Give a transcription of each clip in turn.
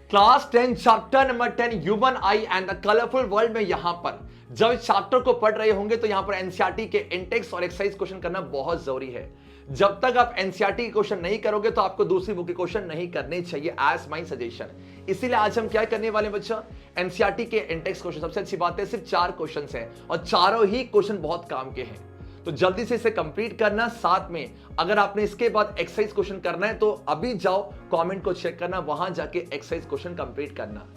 Class 10 chapter number 10 human I and the colourful world में यहां पर जब इस चैप्टर को पढ़ रहे होंगे तो यहां पर एनसीईआरटी के इंटेक्स और एक्सरसाइज क्वेश्चन करना बहुत जरूरी है। जब तक आप एनसीईआरटी के क्वेश्चन नहीं करोगे तो आपको दूसरी बुक के क्वेश्चन नहीं करने चाहिए, एज माय सजेशन। इसीलिए आज हम क्या करने वाले बच्चा, एनसीईआरटी के इंटेक्स क्वेश्चन। सबसे अच्छी बात है सिर्फ 4 क्वेश्चन है और चारों ही क्वेश्चन बहुत काम के हैं, तो जल्दी से इसे कंप्लीट करना। साथ में अगर आपने इसके बाद एक्सरसाइज क्वेश्चन करना है तो अभी जाओ कमेंट को चेक करना, वहां जाके एक्सरसाइज क्वेश्चन कंप्लीट करना।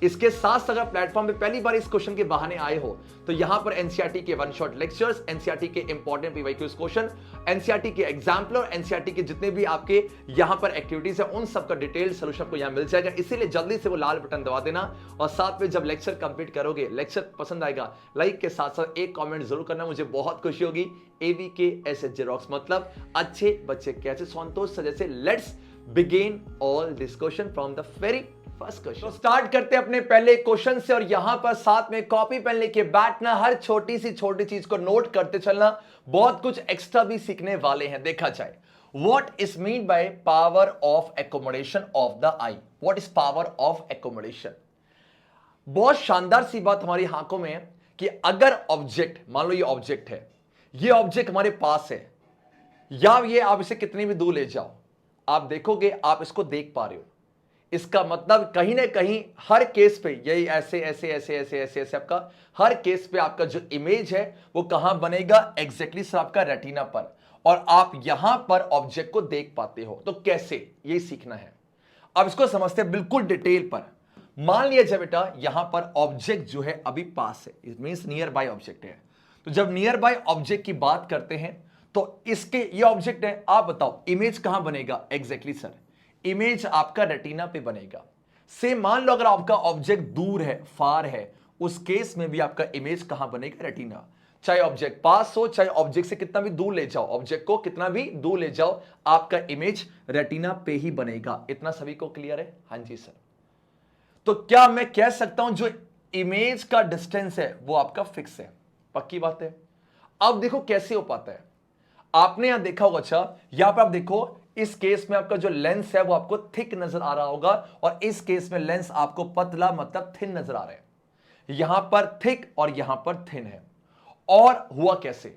इसके साथ अगर प्लेटफॉर्म पे पहली बार इस क्वेश्चन के बहाने आए हो तो यहां पर एनसीईआरटी के वन शॉट लेक्चर्स, एनसीईआरटी के इंपॉर्टेंट पीवाईक्यूज क्वेश्चन, एनसीईआरटी के एग्जाम्पलर, एनसीईआरटी के जितने भी आपके यहां पर एक्टिविटीज है उन सबका डिटेल सोल्यूशन आपको यहां मिल जाएगा। इसीलिए जल्दी से वो लाल बटन दबा देना और साथ में जब लेक्चर कंप्लीट करोगे, लेक्चर पसंद आएगा, लाइक के साथ साथ एक कॉमेंट जरूर करना, मुझे बहुत खुशी होगी। AVK जेरोक्स मतलब अच्छे बच्चे कैसे, संतोष सजे से। Let's begin all this question from the very first question. तो स्टार्ट करते हैं अपने पहले क्वेश्चन से और यहां पर साथ में कॉपी पेन लेके बैठना, हर छोटी सी छोटी चीज को नोट करते चलना, बहुत कुछ एक्स्ट्रा भी सीखने वाले हैं। देखा जाए, what is mean by power of accommodation of the I. What is power of accommodation? बहुत शानदार सी बात हमारी आंखों में है कि अगर ऑब्जेक्ट, मान लो ये ऑब्जेक्ट है, ये ऑब्जेक्ट हमारे पास है, या ये आप इसे कितनी भी दूर ले जाओ, आप देखोगे आप इसको देख पा रहे हो। इसका मतलब कहीं ना कहीं हर केस पे यही ऐसे ऐसे ऐसे ऐसे ऐसे ऐसे आपका हर केस पे आपका जो इमेज है वो कहां बनेगा, एग्जैक्टली सर आपका रेटिना पर, और आप यहां पर ऑब्जेक्ट को देख पाते हो। तो कैसे, यही सीखना है। अब इसको समझते हैं बिल्कुल डिटेल पर। मान लिया जाए बेटा यहां पर ऑब्जेक्ट जो है अभी पास है, it means near by object है। तो जब नियर बाय ऑब्जेक्ट की बात करते हैं तो इसके ये ऑब्जेक्ट है, आप बताओ इमेज कहां बनेगा, एग्जैक्टली सर इमेज आपका रेटिना पे बनेगा। से मान लो अगर आपका ऑब्जेक्ट दूर है, फार है, उस केस में भी आपका इमेज कहां बनेगा, रेटिना। चाहे ऑब्जेक्ट पास हो, चाहे ऑब्जेक्ट से कितना भी दूर ले जाओ, ऑब्जेक्ट को कितना भी दूर ले जाओ, आपका इमेज रेटिना पे ही बनेगा। इतना सभी को क्लियर है? हां जी सर। तो क्या मैं कह सकता हूं जो इमेज का डिस्टेंस है वो आपका फिक्स है? पक्की बात है। अब देखो कैसे हो पाता है। आपने यहां देखा होगा, अच्छा यहां पर आप देखो, इस केस में आपका जो लेंस है वो आपको थिक नजर आ रहा होगा और इस केस में लेंस आपको पतला मतलब थिन नजर आ रहा है। यहां पर थिक और यहां पर थिन है। और हुआ कैसे,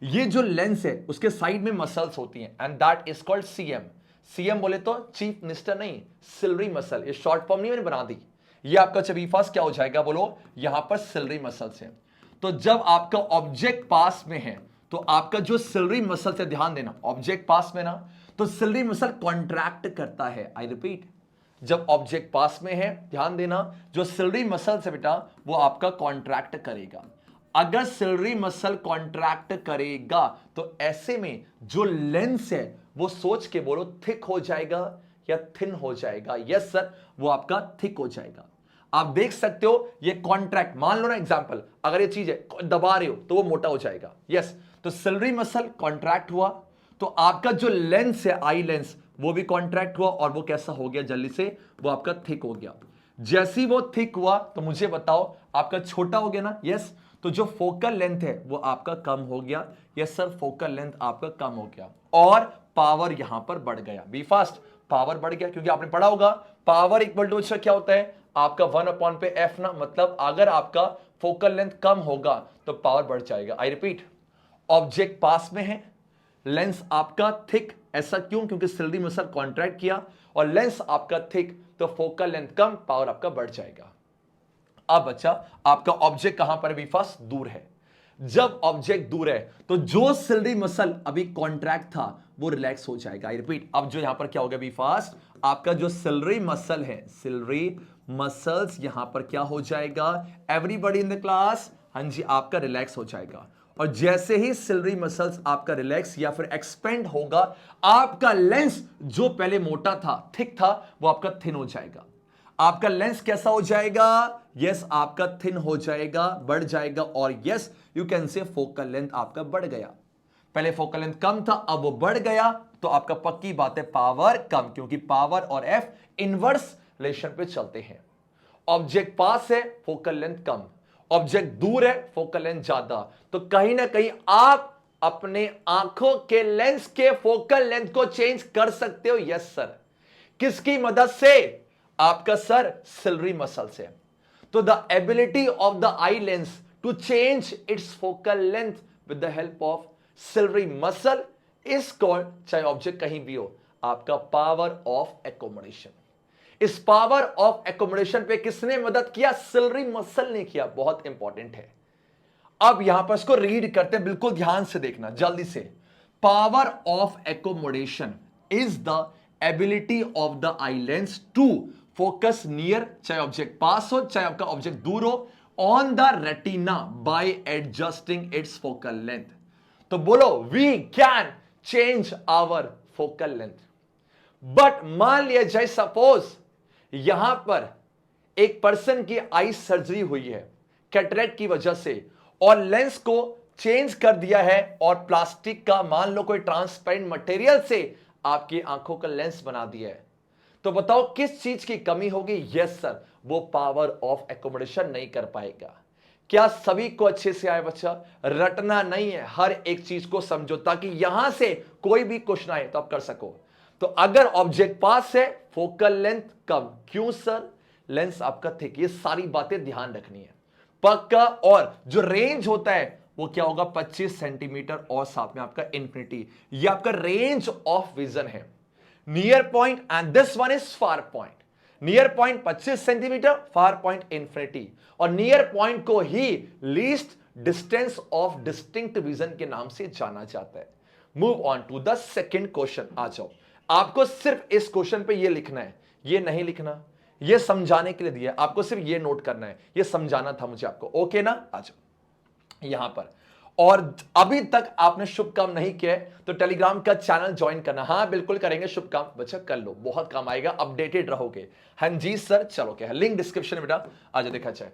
ये जो लेंस है उसके साइड में मसल्स होती हैं and that is called CM. CM बोले तो चीफ मिनिस्टर नहीं, सिलरी मसल, ये शॉर्ट फॉर्म नहीं मैंने बना दी। ये आपका चबी फास्ट क्या हो जाएगा बोलो, यहां पर सिलरी मसल्स है। तो जब आपका ऑब्जेक्ट पास में है तो आपका जो सिलरी मसल से, ध्यान देना ऑब्जेक्ट पास में ना, तो सिलरी मसल कॉन्ट्रैक्ट करता है। आई रिपीट, जब ऑब्जेक्ट पास में है ध्यान देना, जो सिलरी मसल से बेटा वो आपका कॉन्ट्रैक्ट करेगा। अगर सिलरी मसल कॉन्ट्रैक्ट करेगा तो ऐसे में जो लेंस है वो सोच के बोलो थिक हो जाएगा या थिन हो जाएगा। यस सर, वो आपका थिक हो जाएगा। आप देख सकते हो ये कॉन्ट्रैक्ट, मान लो ना एग्जांपल, अगर ये चीज है दबा रहे हो तो वो मोटा हो जाएगा। यस, तो सिलरी मसल कॉन्ट्रैक्ट हुआ तो आपका जो लेंस है, आई लेंस, वो भी कॉन्ट्रैक्ट हुआ और वो कैसा हो गया, जल्दी से वो आपका थिक हो गया। जैसी वो थिक हुआ तो मुझे बताओ आपका छोटा हो गया ना। यस, तो जो फोकल लेंथ है वो आपका कम हो गया। यस सर, फोकल लेंथ आपका कम हो गया और पावर यहां पर बढ़ गया। बी फास्ट, पावर बढ़ गया क्योंकि आपने पढ़ा होगा पावर इक्वल टू क्या होता है, आपका 1/f ना, मतलब अगर आपका फोकल लेंथ कम होगा तो पावर बढ़ जाएगा। आई रिपीट, ऑब्जेक्ट पास में है, लेंस आपका थिक, ऐसा क्यों, क्योंकि सिलरी मसल कॉन्ट्रैक्ट किया और लेंस आपका थिक, तो फोकल लेंथ कम, पावर आपका बढ़ जाएगा। अब बच्चा आपका ऑब्जेक्ट कहां पर भी फर्स्ट दूर है। जब ऑब्जेक्ट दूर है तो जो सिलरी मसल अभी कॉन्ट्रैक्ट था वो रिलैक्स हो जाएगा। आई रिपीट, अब जो यहां पर क्या हो गया बी फास्ट, आपका जो सिलरी मसल है, सिलरी मसल्स यहां पर क्या हो जाएगा, एवरीबॉडी इन द क्लास, हां जी, आपका रिलैक्स हो जाएगा। और जैसे ही सिलरी मसल्स आपका रिलैक्स या फिर एक्सपेंड होगा, आपका लेंस जो पहले मोटा था, थिक था, वो आपका थिन हो जाएगा। आपका लेंस कैसा हो जाएगा, यस आपका थिन हो जाएगा, बढ़ जाएगा। और yes you can say focal length आपका बढ़ गया। पहले फोकल लेंथ कम था, अब वो बढ़ गया, तो आपका पक्की बात है पावर कम, क्योंकि पावर और एफ इनवर्स रिलेशन पे चलते हैं। ऑब्जेक्ट पास है, फोकल लेंथ कम, ऑब्जेक्ट दूर है, फोकल लेंथ ज्यादा। तो कहीं ना कहीं आप अपने आंखों के लेंस के फोकल लेंथ को चेंज कर सकते हो। यस सर, किसकी मदद से, आपका सर सिलरी मसल से। तो the ability of the eye lens to change its focal length with the help of ciliary muscle is called, चाहे ऑब्जेक्ट कहीं भी हो, आपका पावर ऑफ एकोमोडेशन। इस पावर ऑफ एकोमोडेशन पे किसने मदद किया? सिलरी मसल ने किया। बहुत इंपॉर्टेंट है। अब यहां पर इसको रीड करते हैं, बिल्कुल ध्यान से देखना जल्दी से। Power of accommodation is the ability of the eye lens to focus near, चाहे ऑब्जेक्ट पास हो चाहे आपका ऑब्जेक्ट दूर हो, on the retina by adjusting its focal length. तो बोलो we can change our focal length. But मान लिया जाए सपोज यहां पर एक पर्सन की आई सर्जरी हुई है कैटरेक्ट की वजह से, और लेंस को चेंज कर दिया है और प्लास्टिक का मान लो कोई ट्रांसपेरेंट मटेरियल से आपकी आंखों का लेंस बना दिया है, तो बताओ किस चीज की कमी होगी? यस सर, वो पावर ऑफ एकोमोडेशन नहीं कर पाएगा। क्या सभी को अच्छे से आए बच्चा? रटना नहीं है, हर एक चीज को समझो ताकि यहां से कोई भी क्वेश्चन आए तो आप कर सको। तो अगर ऑब्जेक्ट पास है, फोकल लेंथ कम, क्यों सर? लेंस आपका थिक। ये सारी बातें ध्यान रखनी है पक्का। और जो रेंज होता है वो क्या होगा? 25 सेंटीमीटर और साथ में आपका इंफिनिटी। ये आपका रेंज ऑफ विजन है। Near point and this one is far point. Near point 25 centimetre, far point infinity. और नियर पॉइंट को ही least distance of distinct vision के नाम से जाना जाता है। Move on to the second question. आ जाओ, आपको सिर्फ इस क्वेश्चन पे ये लिखना है, ये नहीं लिखना, ये समझाने के लिए दिया, आपको सिर्फ ये नोट करना है, ये समझाना था मुझे आपको। ओके ना? आ जाओ यहां पर। और अभी तक आपने शुभ काम नहीं किया है तो टेलीग्राम का चैनल ज्वाइन करना। हाँ बिल्कुल करेंगे शुभ काम बच्चा, कर लो, बहुत काम आएगा, अपडेटेड रहोगे। हाँ जी सर, चलो क्या है, लिंक डिस्क्रिप्शन में बेटा आ जाओ। देखा जाए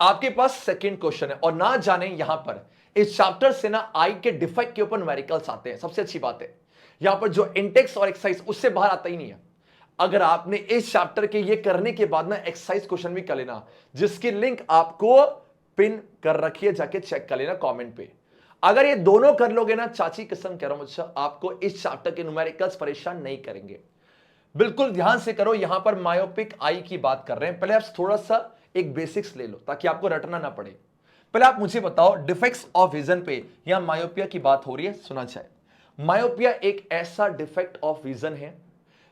आपके पास सेकंड क्वेश्चन है, और ना जाने यहां पर इस चैप्टर से ना आई के डिफेक्ट के ऊपर न्यूमेरिकल्स आते हैं। सबसे अच्छी बात है यहां पर जो इंडेक्स और एक्सरसाइज उससे बाहर आता ही नहीं है। अगर आपने इस चैप्टर के ये करने के बाद ना एक्सरसाइज क्वेश्चन भी कर लेना, जिसकी लिंक आपको पिन कर रखी है, जाके चेक कर लेना कमेंट पे। अगर ये दोनों कर लोगे ना, चाची कसम कह रहा हूं बच्चा, आपको इस चैप्टर के न्यूमेरिकल्स परेशान नहीं करेंगे। बिल्कुल ध्यान से करो। यहां पर मायोपिक आई की बात कर रहे हैं। पहले आप थोड़ा सा एक बेसिक्स ले लो ताकि आपको रटना ना पड़े। पहले आप मुझे बताओ, डिफेक्ट्स ऑफ विजन पे यहां मायोपिया की बात हो रही है, सुना जाए। मायोपिया एक ऐसा डिफेक्ट ऑफ विजन है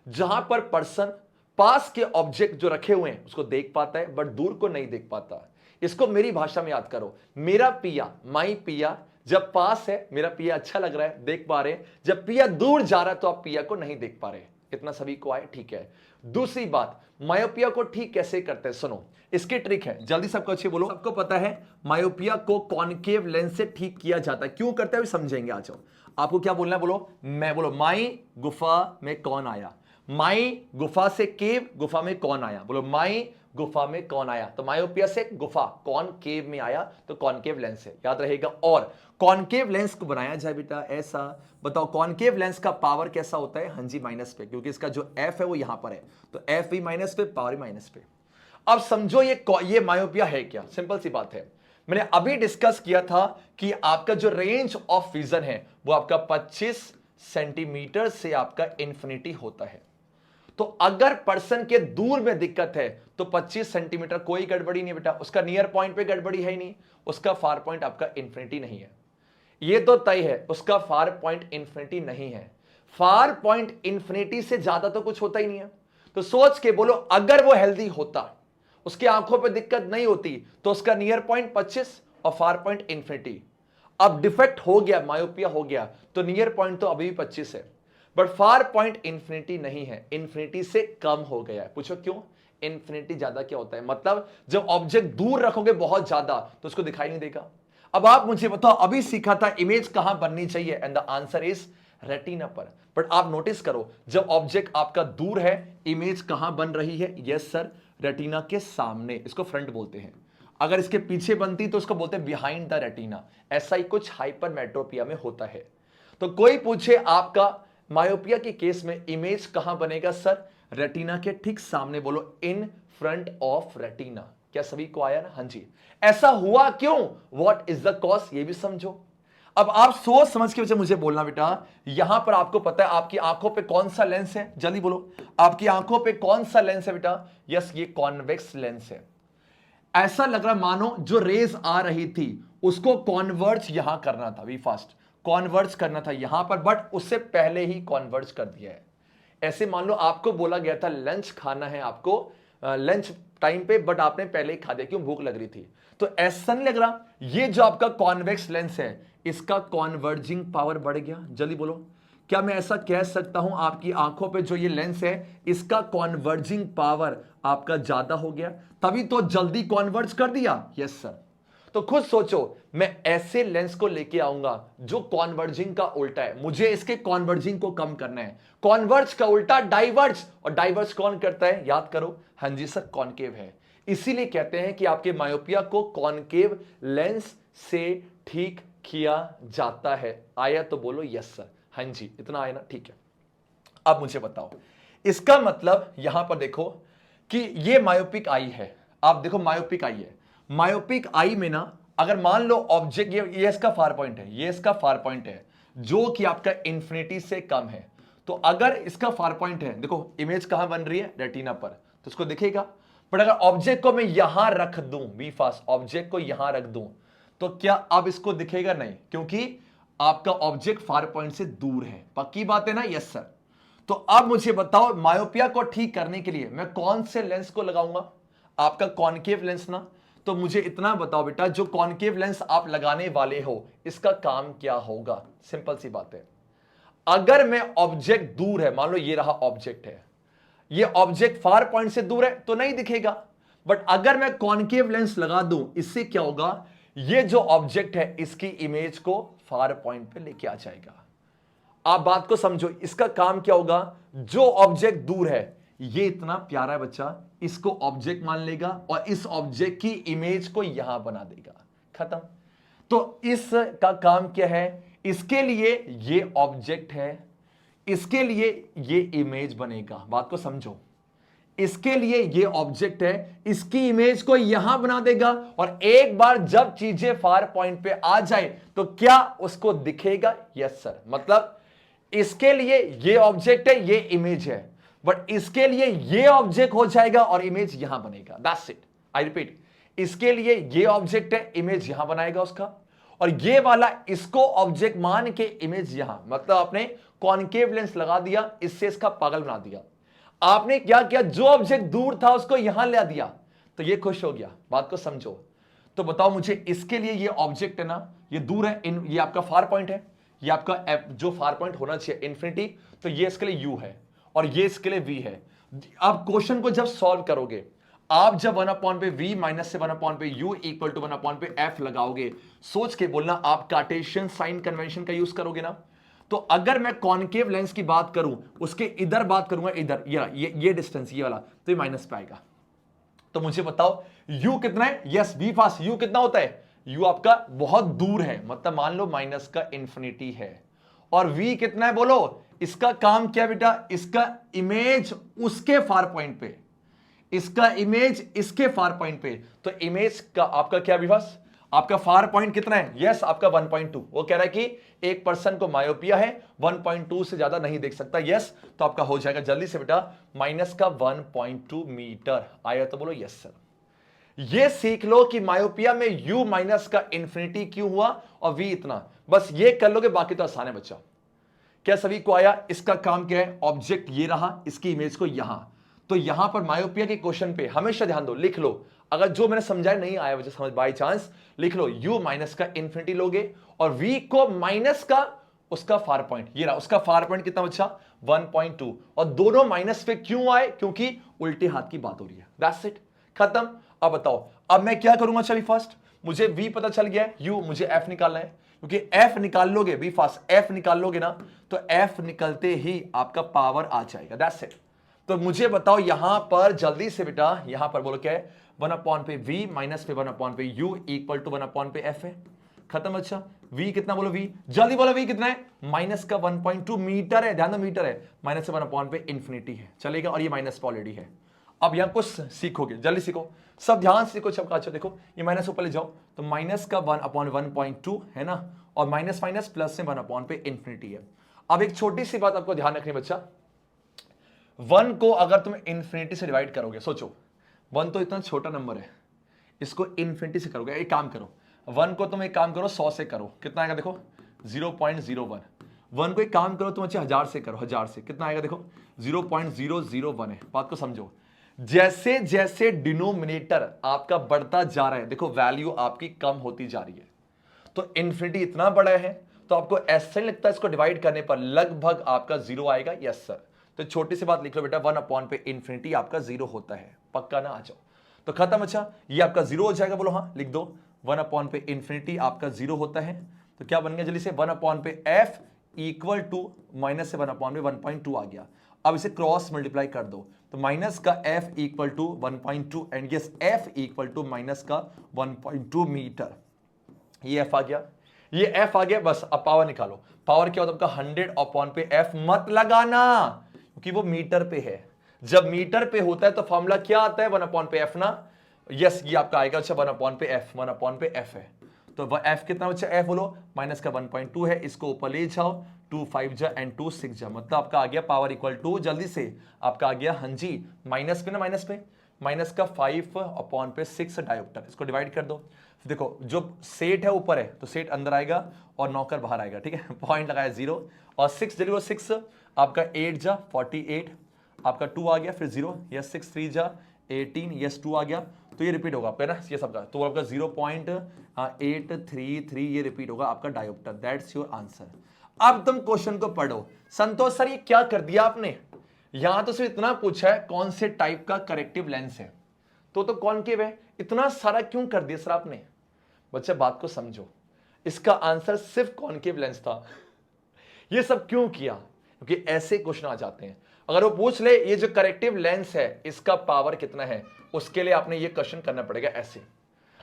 जहां पर पर्सन पास के ऑब्जेक्ट जो रखे हुए हैं उसको देख पाता है बट दूर को नहीं देख पाता। इसको मेरी भाषा में याद करो, मेरा पिया, माई पिया जब पास है, मेरा पिया अच्छा लग रहा है, देख पा रहे हैं। जब पिया दूर जा रहा है तो आप पिया को नहीं देख पा रहे। इतना सभी को आए? ठीक है। दूसरी बात, मायोपिया को ठीक कैसे करते हैं? सुनो, इसकी ट्रिक है, जल्दी सबको अच्छे बोलो। सबको पता है मायोपिया को कॉनकेव लेंस से ठीक किया जाता है। क्यों करते हैं समझेंगे। आ जाओ, आपको क्या बोलना है? बोलो मैं, बोलो माई गुफा में कौन आया? माई गुफा से केव, गुफा में कौन आया? बोलो माई गुफा में कौन आया? तो मायोपिया से गुफा, कौन केव में आया, तो कॉनकेव लेंस है, याद रहेगा। और कॉनकेव लेंस को बनाया जाए बेटा ऐसा, बताओ कॉनकेव लेंस का पावर कैसा होता है? हाँ जी माइनस पे, क्योंकि इसका जो एफ है वो यहां पर है, तो एफ भी माइनस पे, पावर भी माइनस पे। अब समझो ये मायोपिया है क्या? सिंपल सी बात है, मैंने अभी डिस्कस किया था कि आपका जो रेंज ऑफ विजन है वो आपका 25 सेंटीमीटर से आपका इंफिनिटी होता है। तो अगर पर्सन के दूर में दिक्कत है तो 25 सेंटीमीटर कोई गड़बड़ी नहीं बेटा, उसका नियर पॉइंट पे गड़बड़ी है ही नहीं, उसका फार पॉइंट आपका इंफिनिटी नहीं है। ये तो तय है, उसका फार पॉइंट इंफिनिटी नहीं है। फार पॉइंट इंफिनिटी से ज्यादा तो कुछ होता ही नहीं है। तो सोच के बोलो, अगर वो हेल्दी होता, उसकी आंखों पे दिक्कत नहीं होती, तो उसका नियर पॉइंट 25 और फार पॉइंट इंफिनिटी। अब डिफेक्ट हो गया, मायोपिया हो गया, तो नियर पॉइंट तो अभी भी 25 है, बट फार पॉइंट इंफिनिटी नहीं है, इंफिनिटी से कम हो गया है। पूछो क्यों? इंफिनिटी ज्यादा क्या होता है? मतलब जब ऑब्जेक्ट दूर रखोगे बहुत ज्यादा तो उसको दिखाई नहीं देगा। अब आप मुझे बताओ, अभी सीखा था इमेज कहां बननी चाहिए, and the answer is retina पर। बट आप नोटिस करो, जब ऑब्जेक्ट आपका दूर है, इमेज कहां बन रही है? यस सर, रेटिना के सामने, इसको फ्रंट बोलते हैं। अगर इसके पीछे बनती तो उसको बोलते हैं बिहाइंड द रेटिना। ऐसा ही कुछ हाइपरमेट्रोपिया में होता है। तो कोई पूछे आपका मायोपिया के केस में इमेज कहां बनेगा? सर रेटिना के ठीक सामने, बोलो इन फ्रंट ऑफ रेटिना। क्या सभी को आया ना? हाँ जी। ऐसा हुआ क्यों? व्हाट इज द कॉज, ये भी समझो। अब आप सोच समझ के मुझे बोलना बेटा, यहां पर आपको पता है आपकी आंखों पे कौन सा लेंस है, जल्दी बोलो, आपकी आंखों पे कौन सा लेंस है बेटा? यस, ये कॉन्वेक्स लेंस है। ऐसा लग रहा मानो जो रेज आ रही थी उसको कॉन्वर्ज यहां करना था, वी फास्ट कॉन्वर्ज करना था यहां पर, बट उससे पहले ही कॉन्वर्ज कर दिया है। ऐसे मान लो आपको बोला गया था लंच खाना है आपको लंच टाइम पे, बट आपने पहले ही खा दिया, क्यों? भूख लग रही थी। तो ऐसा नहीं लग रहा ये जो आपका कॉन्वेक्स लेंस है इसका कॉन्वर्जिंग पावर बढ़ गया? जल्दी बोलो, क्या मैं ऐसा कह सकता हूं आपकी आंखों पे जो ये लेंस है इसका कॉन्वर्जिंग पावर आपका ज्यादा हो गया, तभी तो जल्दी कॉन्वर्ज कर दिया? Yes sir. तो खुद सोचो, मैं ऐसे लेंस को लेके आऊंगा जो कॉन्वर्जिंग का उल्टा है, मुझे इसके कॉन्वर्जिंग को कम करना है। कॉन्वर्ज का उल्टा डाइवर्ज, और डाइवर्ज कौन करता है? याद करो, हाँ जी सर, कॉनकेव है। इसीलिए कहते हैं कि आपके मायोपिया को कॉनकेव लेंस से ठीक किया जाता है। आया तो बोलो यस सर। हाँ जी, इतना आया ना, ठीक है। अब मुझे बताओ, इसका मतलब यहां पर देखो कि ये मायोपिक आई है। आप देखो मायोपिक आई है, मायोपिक आई में ना अगर मान लो ऑब्जेक्ट ये इसका फार पॉइंट है, ये इसका फार पॉइंट है जो कि आपका इंफिनिटी से कम है। तो अगर इसका फार पॉइंट है, देखो इमेज कहां बन रही है? रेटिना पर, तो उसको दिखेगा। बट अगर ऑब्जेक्ट को मैं यहां रख दूं, बी फास्ट ऑब्जेक्ट को यहां रख दूं, तो क्या अब इसको दिखेगा? नहीं, क्योंकि आपका ऑब्जेक्ट फार पॉइंट से दूर है। पक्की बात है ना? Yes sir. तो अब मुझे बताओ, मायोपिया को ठीक करने के लिए मैं कौन से लेंस को लगाऊंगा? आपका कॉनकेव लेंस ना। तो मुझे इतना बताओ बेटा, जो कॉनकेव लेंस आप लगाने वाले हो इसका काम क्या होगा? सिंपल सी बात है, अगर मैं ऑब्जेक्ट दूर है, मान लो ये रहा ऑब्जेक्ट है, ये ऑब्जेक्ट फार पॉइंट से दूर है तो नहीं दिखेगा। बट अगर मैं कॉनकेव लेंस लगा दूं, इससे क्या होगा? ये जो ऑब्जेक्ट है इसकी इमेज को फार पॉइंट पे लेके आ जाएगा। आप बात को समझो, इसका काम क्या होगा? जो ऑब्जेक्ट दूर है, ये इतना प्यारा है बच्चा, इसको ऑब्जेक्ट मान लेगा और इस ऑब्जेक्ट की इमेज को यहां बना देगा, खत्म। तो इसका काम क्या है? इसके लिए ये ऑब्जेक्ट है, इसके लिए ये इमेज बनेगा। बात को समझो, इसके लिए ये ऑब्जेक्ट है, इसकी इमेज को यहां बना देगा, और एक बार जब चीजें फार पॉइंट पे आ जाए तो क्या उसको दिखेगा? Yes sir. मतलब इसके लिए ये ऑब्जेक्ट है, ये इमेज है, बट इसके लिए ये ऑब्जेक्ट हो जाएगा और इमेज यहां बनेगा। That's it. आई रिपीट, इसके लिए ये ऑब्जेक्ट है, इमेज यहां बनाएगा उसका, और ये वाला इसको ऑब्जेक्ट मान के इमेज यहां। मतलब आपने कॉनकेव लेंस लगा दिया, इससे इसका पागल बना दिया। आपने क्या किया? जो ऑब्जेक्ट दूर था उसको यहां ले दिया, तो ये खुश हो गया। बात को समझो। तो बताओ मुझे, इसके लिए ये ऑब्जेक्ट है ना, ये दूर है, ये आपका फार पॉइंट है, ये आपका जो फार पॉइंट होना चाहिए इंफिनिटी, तो ये इसके लिए u है और ये इसके लिए v है। आप क्वेश्चन को जब सॉल्व करोगे, आप जब 1 पे v माइनस से 1 पे u इक्वल टू 1 पे f लगाओगे, सोच के बोलना आप कार्टेशियन साइन कन्वेंशन का यूज करोगे ना। तो अगर मैं कॉनकेव लेंस की बात करूं, उसके इधर बात करूंगा, इधर ये डिस्टेंस ये वाला, तो ये माइनस पे आएगा। तो मुझे बताओ u कितना है? यस बी फास्ट, u कितना होता है? u आपका बहुत दूर है, मतलब मान लो माइनस का इंफिनिटी है। और v कितना है बोलो? इसका काम क्या बेटा? इसका इमेज उसके फार पॉइंट पे, इसका इमेज इसके फार पॉइंट पे। तो इमेज का आपका क्या विवास? आपका फार पॉइंट कितना है? यस आपका 1.2। वो कह रहा है कि एक पर्सन को मायोपिया है, 1.2 से ज्यादा नहीं देख सकता। यस, तो आपका हो जाएगा जल्दी से बेटा माइनस का 1.2 मीटर। आया तो बोलो यस सर। ये सीख लो कि मायोपिया में u माइनस का इंफिनिटी क्यों हुआ और v इतना, बस ये कर लोगे, बाकी तो आसान है बच्चा। क्या सभी को आया? इसका काम क्या है? ऑब्जेक्ट ये रहा, इसकी इमेज को यहां। तो यहां पर मायोपिया के क्वेश्चन पे हमेशा ध्यान दो, लिख लो। अगर जो मैंने समझाया नहीं आया वजह समझ बाई चांस, लिख लो u माइनस का इंफिनिटी लोगे और v को माइनस का उसका फार पॉइंट, ये रहा उसका फार पॉइंट कितना बच्चा? 1.2। और दोनों माइनस पे क्यों आए? क्योंकि उल्टे हाथ की बात हो रही है। दैट्स इट, खत्म। अब बताओ, अब मैं क्या करूंगा? चलिए फर्स्ट मुझे v पता चल गया है, u मुझे f निकालना है, क्योंकि f निकाल लोगे, बी फास्ट f निकाल लोगे ना, तो f निकलते ही आपका पावर आ जाएगा। That's it. तो मुझे बताओ यहां पर जल्दी से बेटा, यहां पर बोलो क्या है? 1 पे v माइनस पे 1 पे u इक्वल टू 1 पे f है। खत्म। अच्छा v कितना बोलो? v जल्दी बोलो, v कितना है? माइनस का 1.2 मीटर है, ध्यान दो मीटर है, माइनस से 1 पे इंफिनिटी है, चलेगा। और ये माइनस पे ऑलरेडी है। अब यहां कुछ सीखोगे, जल्दी सीखो, सब ध्यान से सीखो। सबका अच्छा देखो, ये माइनस ऊपर ले जाओ, तो माइनस का 1/1.2 है ना, और माइनस माइनस प्लस में 1 पे इंफिनिटी है। अब एक छोटी सी बात आपको ध्यान रखनी बच्चा, 1 को अगर तुम इंफिनिटी से डिवाइड करोगे, सोचो 1 तो इतना छोटा नंबर है, इसको इंफिनिटी से करोगे, एक काम करो 1 को तुम एक काम करो 100 से करो, कितना आएगा देखो 0.01। 1 को एक काम करो तुम 1000 से करो, 1000 से कितना आएगा देखो 0.001 है। बात को समझो, जैसे जैसे डिनोमिनेटर आपका बढ़ता जा रहा है, देखो वैल्यू आपकी कम होती जा रही है। तो इंफिनिटी इतना बड़ा है तो आपको ऐसा ही लगता है इसको डिवाइड करने पर लगभग आपका 0 आएगा। Yes sir. तो छोटी सी बात लिख लो बेटा, 1 पे इंफिनिटी आपका 0 होता है, पक्का ना? आ जाओ तो खत्म। अच्छा ये आपका 0 हो जाएगा, बोलो हाँ, लिख दो 1 पे इंफिनिटी आपका 0 होता है। तो क्या बन गया जल्दी से, 1 पे एफ इक्वल टू माइनस से 1 पे 1.2 आ गया। अब इसे क्रॉस मल्टीप्लाई कर दो, तो माइनस का F equal to 1.2 and yes F equal to minus का 1.2 मीटर। ये एफ आ गया, ये एफ आ गया। बस अब पावर निकालो, पावर क्या होता है आपका 100 पे एफ मत लगाना क्योंकि वो मीटर पे है। जब मीटर पे होता है तो फॉर्मूला क्या आता है 1 पे एफ ना। यस ये आपका आएगा अच्छा 1 पे एफ, 1 पे एफ है तो वह एफ कितना बच्चा, एफ बोलो माइनस का 1.2 है, इसको ऊपर ले जाओ 2 5 जा एंड 2 6 जा, मतलब आपका आ गया पावर इक्वल टू, जल्दी से आपका आ गया हाँ जी माइनस पे ना, माइनस पे माइनस का 5 पे 6 डायोप्टर, इसको डिवाइड कर दो। देखो जो सेट है ऊपर है तो सेट अंदर आएगा और नौकर बाहर आएगा, ठीक है। पॉइंट लगाया 0 और 6 जल्दी 6 आपका 8 जा 48 आपका 2 आ गया, फिर 0 यस 6 3 जा 18 यस 2 आ गया। तो ये रिपीट होगा आपका ना ये सबका, तो आपका 0.833 ये रिपीट होगा आपका डायोप्टर। That's your answer. अब तुम क्वेश्चन को पढ़ो। संतोष सर ये क्या कर दिया आपने, यहां तो सिर्फ इतना पूछा है कौन से टाइप का करेक्टिव लेंस है, तो कॉनकेव है, इतना सारा क्यों कर दिया सर आपने? बच्चे बात को समझो, इसका आंसर सिर्फ कॉनकेव लेंस था। ये सब क्यों किया? क्योंकि ऐसे क्वेश्चन आ जाते हैं। अगर वो पूछ ले ये जो करेक्टिव लेंस है इसका पावर कितना है, उसके लिए आपने ये क्वेश्चन करना पड़ेगा ऐसे।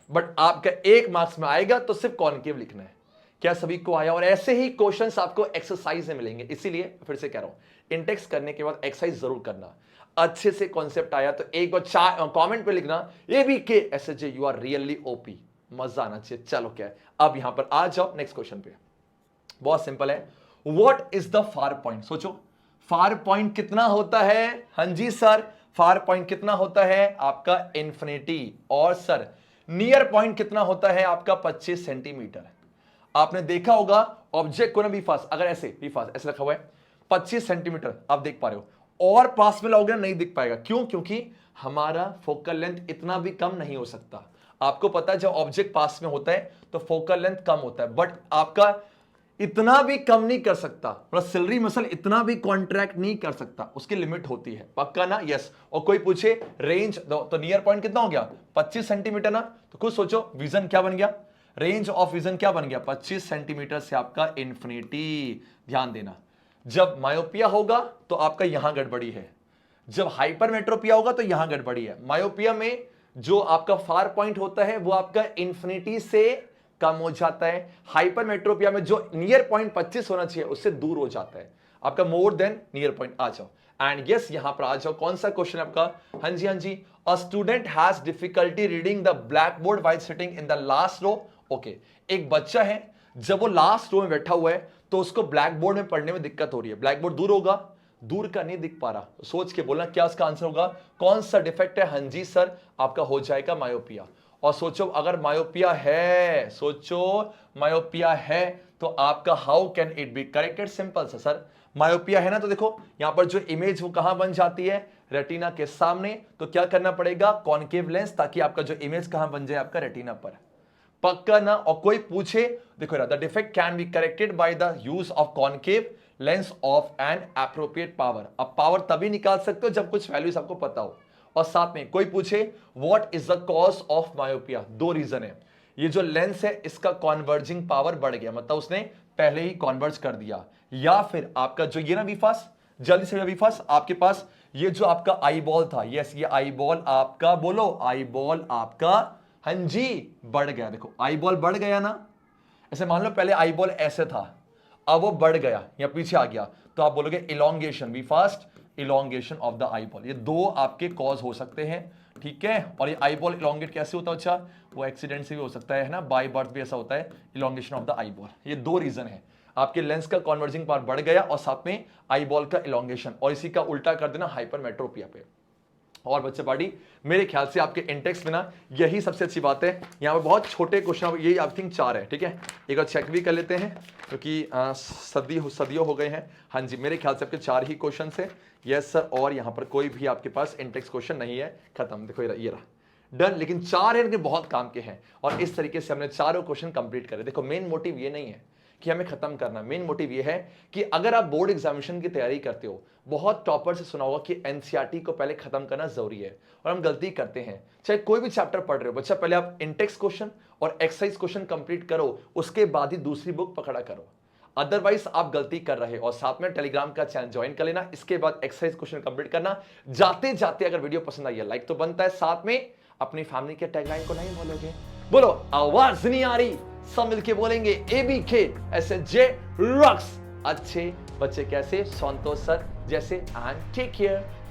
बट आपका 1 मार्क्स में आएगा तो सिर्फ कॉनकेव लिखना है। क्या सभी को आया? और ऐसे ही क्वेश्चंस आपको एक्सरसाइज में मिलेंगे, इसीलिए फिर से कह रहा हूं इंटेक्स करने के बाद एक्सरसाइज जरूर करना। अच्छे से कॉन्सेप्ट आया तो एक बार कमेंट पे लिखना ABK you are really OP, मजा आना चाहिए। चलो क्या है, अब यहां पर आ जाओ नेक्स्ट क्वेश्चन पे। बहुत सिंपल है, what is the far point? सोचो फार पॉइंट कितना होता है? हाँ जी सर, फार पॉइंट कितना होता है आपका इंफिनिटी। और सर नियर पॉइंट कितना होता है आपका 25 सेंटीमीटर। आपने देखा होगा ऑब्जेक्ट को ना बीफास, अगर ऐसे बीफास ऐसे रखा हुआ है 25 सेंटीमीटर आप देख पा रहे हो, और पास में लाओगे ना नहीं दिख पाएगा। क्यों? क्योंकि हमारा फोकल लेंथ इतना भी कम नहीं हो सकता। आपको पता है जब ऑब्जेक्ट पास में होता है तो फोकल लेंथ कम होता है, बट आपका इतना भी कम नहीं कर सकता, मतलब सिलरी मसल इतना भी कॉन्ट्रैक्ट नहीं कर सकता, उसकी लिमिट होती है, पक्का ना? यस। और कोई पूछे रेंज तो नियर पॉइंट कितना हो गया 25 सेंटीमीटर ना, तो कुछ सोचो विजन क्या बन गया, रेंज ऑफ विजन क्या बन गया 25 सेंटीमीटर से आपका इंफिनिटी। ध्यान देना, जब मायोपिया होगा तो आपका यहां गड़बड़ी है, जब हाइपरमेट्रोपिया होगा तो यहां गड़बड़ी है। मायोपिया में जो आपका फार पॉइंट होता है वो आपका इंफिनिटी से कम हो जाता है, हाइपरमेट्रोपिया में जो नियर पॉइंट 25 होना चाहिए उससे दूर हो जाता है आपका मोर देन नियर पॉइंट। आ जाओ एंड यस यहां पर आ जाओ, कौन सा क्वेश्चन आपका? हाँ जी हाँ जी, a student has difficulty reading the blackboard while sitting in the last row. Okay, एक बच्चा है जब वो लास्ट रो में बैठा हुआ है तो उसको ब्लैक बोर्ड में पढ़ने में दिक्कत हो रही है, ब्लैक बोर्ड दूर होगा, दूर का नहीं दिख पा रहा, सोच के बोलना क्या उसका आंसर होगा, कौन सा डिफेक्ट है? हाँ जी सर, आपका हो जाएगा मायोपिया। और सोचो अगर मायोपिया है, सोचो मायोपिया है तो आपका how can it be corrected? Simple सा सर, मायोपिया है ना, तो देखो यहां पर जो इमेज वो कहां बन जाती है, रेटिना के सामने, तो क्या करना पड़ेगा कॉनकेव लेंस, ताकि आपका जो इमेज कहां बन जाए आपका रेटिना पर, पक्का ना? और कोई पूछे देखो the defect can be corrected by the use of concave lens of N appropriate power. अब पावर तभी निकाल सकते हो जब कुछ वैल्यूज आपको पता हो। और साथ में कोई पूछे what is the cause of myopia, 2 reason है, ये जो लेंस है इसका कॉन्वर्जिंग पावर बढ़ गया, मतलब उसने पहले ही कॉन्वर्ज कर दिया, या फिर आपका जो ये ना वीफास, जल्दी से वीफास आपके पास ये जो आपका आई बॉल था, यस ये आई बॉल आपका, बोलो आई बॉल आपका, हाँ जी बढ़ गया। देखो आई बॉल बढ़ गया ना, ऐसे मान लो पहले आई बॉल ऐसे था, अब वो बढ़ गया या पीछे आ गया, तो आप बोलोगे elongation, we fast elongation of the eyeball. ये 2 आपके कॉज हो सकते हैं, ठीक है। और ये आई बॉल इलोंगेट कैसे होता है? अच्छा, वो एक्सीडेंट से भी हो सकता है ना, बाय बर्थ भी ऐसा होता है, elongation of the eyeball. ये दो रीजन है, आपके लेंस का कॉन्वर्जिंग पावर बढ़ गया और साथ में आई बॉल का इलोंगेशन, और इसी का उल्टा कर देना हाइपरमेट्रोपिया पे। और बच्चे पार्टी, मेरे ख्याल से आपके इंटेक्स में ना यही सबसे अच्छी बात है। यहाँ पर बहुत छोटे क्वेश्चन, यही आई थिंक 4 है, ठीक है। एक बार चेक भी कर लेते हैं क्योंकि सदियों हो गए हैं। हाँ जी, मेरे ख्याल से आपके 4 ही क्वेश्चन है। यस सर, और यहाँ पर कोई भी आपके पास इंटेक्स क्वेश्चन नहीं है, खत्म। देखो ये रहा डन। लेकिन 4 है, लेकिन बहुत काम के हैं, और इस तरीके से हमने चारों क्वेश्चन कंप्लीट करे। देखो मेन मोटिव ये नहीं है कि हमें खत्म करना, मेन मोटिव ये है कि अगर आप बोर्ड एग्जामिनेशन की तैयारी करते हो, बहुत टॉपर से सुना होगा कि एनसीईआरटी को पहले खत्म करना जरूरी है, और हम गलती करते हैं। चाहे कोई भी चैप्टर पढ़ रहे हो बच्चा, पहले आप इंटेक्स क्वेश्चन और एक्सरसाइज क्वेश्चन कंप्लीट करो, उसके बाद ही दूसरी बुक पकड़ा करो, अदरवाइज आप गलती कर रहे हो। और साथ में टेलीग्राम का चैनल ज्वाइन कर लेना, इसके बाद एक्सरसाइज क्वेश्चन कंप्लीट करना। जाते जाते अगर वीडियो पसंद आई है लाइक तो बनता है, साथ में अपनी फैमिली के टैगलाइन को नहीं भूलोगे। बोलो, आवाज नहीं आ रही, सब मिलके बोलेंगे ABK SHJ रॉक्स। अच्छे बच्चे कैसे? संतोष सर जैसे। And take care.